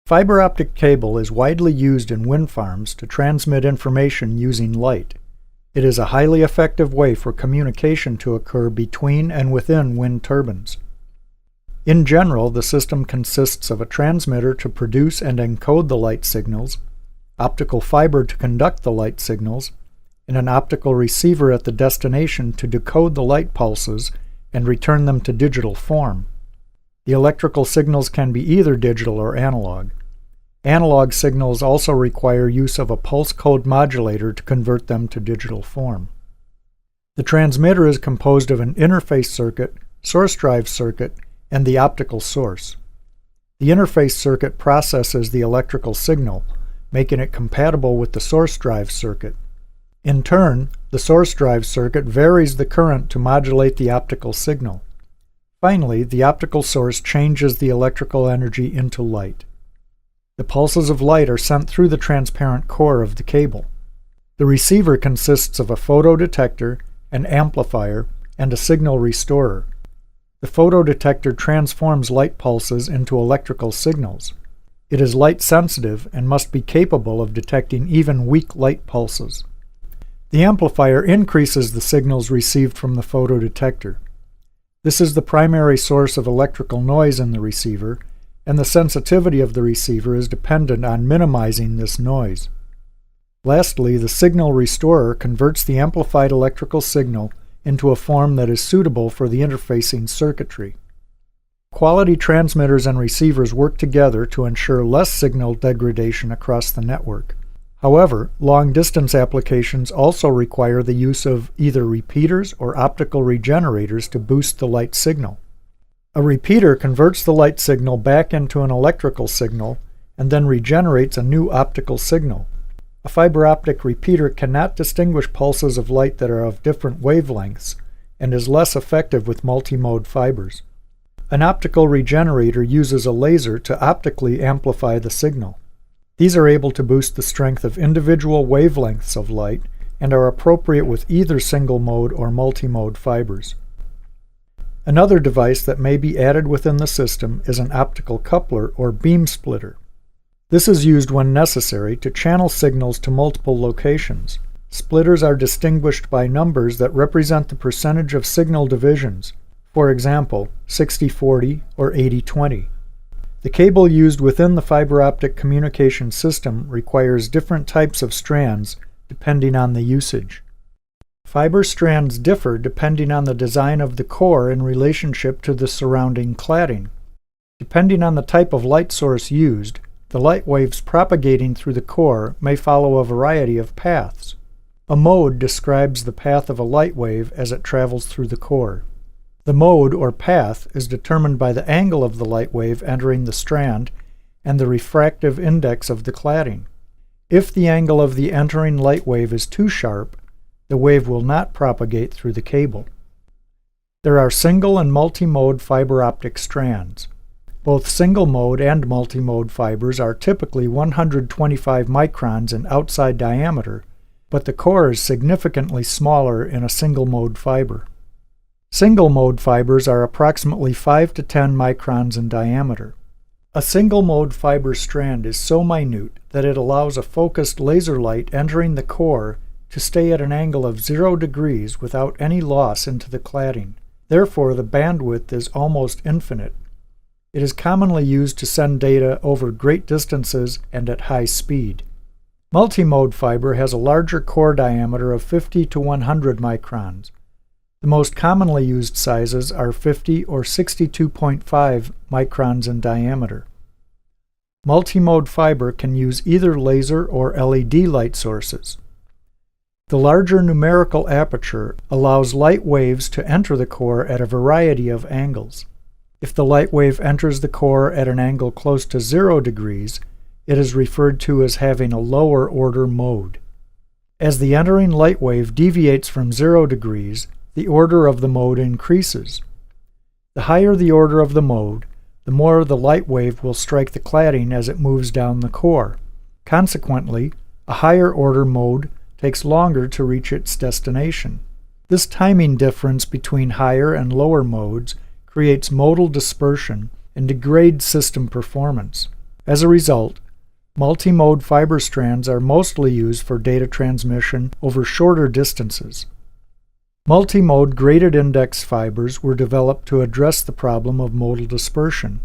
Fiber optic cable is widely used in wind farms to transmit information using light. It is a highly effective way for communication to occur between and within wind turbines. In general, the system consists of a transmitter to produce and encode the light signals, optical fiber to conduct the light signals, and an optical receiver at the destination to decode the light pulses and return them to digital form. The electrical signals can be either digital or analog. Analog signals also require use of a pulse code modulator to convert them to digital form. The transmitter is composed of an interface circuit, source drive circuit, and the optical source. The interface circuit processes the electrical signal, making it compatible with the source drive circuit. In turn, the source drive circuit varies the current to modulate the optical signal. Finally, the optical source changes the electrical energy into light. The pulses of light are sent through the transparent core of the cable. The receiver consists of a photodetector, an amplifier, and a signal restorer. The photodetector transforms light pulses into electrical signals. It is light sensitive and must be capable of detecting even weak light pulses. The amplifier increases the signals received from the photodetector. This is the primary source of electrical noise in the receiver, and the sensitivity of the receiver is dependent on minimizing this noise. Lastly, the signal restorer converts the amplified electrical signal into a form that is suitable for the interfacing circuitry. Quality transmitters and receivers work together to ensure less signal degradation across the network. However, long-distance applications also require the use of either repeaters or optical regenerators to boost the light signal. A repeater converts the light signal back into an electrical signal and then regenerates a new optical signal. A fiber optic repeater cannot distinguish pulses of light that are of different wavelengths and is less effective with multimode fibers. An optical regenerator uses a laser to optically amplify the signal. These are able to boost the strength of individual wavelengths of light and are appropriate with either single-mode or multimode fibers. Another device that may be added within the system is an optical coupler or beam splitter. This is used when necessary to channel signals to multiple locations. Splitters are distinguished by numbers that represent the percentage of signal divisions, for example, 60-40 or 80-20. The cable used within the fiber optic communication system requires different types of strands depending on the usage. Fiber strands differ depending on the design of the core in relationship to the surrounding cladding. Depending on the type of light source used, the light waves propagating through the core may follow a variety of paths. A mode describes the path of a light wave as it travels through the core. The mode or path is determined by the angle of the light wave entering the strand and the refractive index of the cladding. If the angle of the entering light wave is too sharp, the wave will not propagate through the cable. There are single and multi-mode fiber optic strands. Both single-mode and multi-mode fibers are typically 125 microns in outside diameter, but the core is significantly smaller in a single-mode fiber. Single-mode fibers are approximately 5 to 10 microns in diameter. A single-mode fiber strand is so minute that it allows a focused laser light entering the core to stay at an angle of 0 degrees without any loss into the cladding. Therefore, the bandwidth is almost infinite. It is commonly used to send data over great distances and at high speed. Multimode fiber has a larger core diameter of 50 to 100 microns. The most commonly used sizes are 50 or 62.5 microns in diameter. Multimode fiber can use either laser or LED light sources. The larger numerical aperture allows light waves to enter the core at a variety of angles. If the light wave enters the core at an angle close to 0 degrees, it is referred to as having a lower order mode. As the entering light wave deviates from 0 degrees, the order of the mode increases. The higher the order of the mode, the more the light wave will strike the cladding as it moves down the core. Consequently, a higher order mode takes longer to reach its destination. This timing difference between higher and lower modes creates modal dispersion and degrades system performance. As a result, multi-mode fiber strands are mostly used for data transmission over shorter distances. Multi-mode graded index fibers were developed to address the problem of modal dispersion.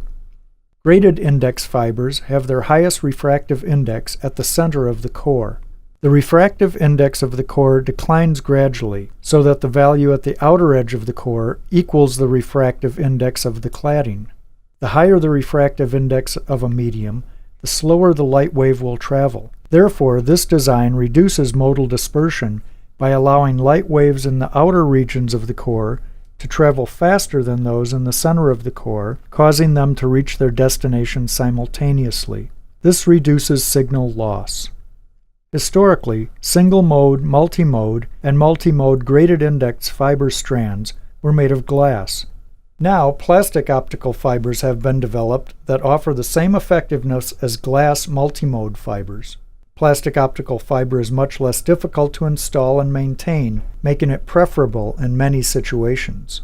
Graded index fibers have their highest refractive index at the center of the core. The refractive index of the core declines gradually, so that the value at the outer edge of the core equals the refractive index of the cladding. The higher the refractive index of a medium, the slower the light wave will travel. Therefore, this design reduces modal dispersion by allowing light waves in the outer regions of the core to travel faster than those in the center of the core, causing them to reach their destination simultaneously. This reduces signal loss. Historically, single-mode, multi-mode, and multi-mode graded index fiber strands were made of glass. Now, plastic optical fibers have been developed that offer the same effectiveness as glass multi-mode fibers. Plastic optical fiber is much less difficult to install and maintain, making it preferable in many situations.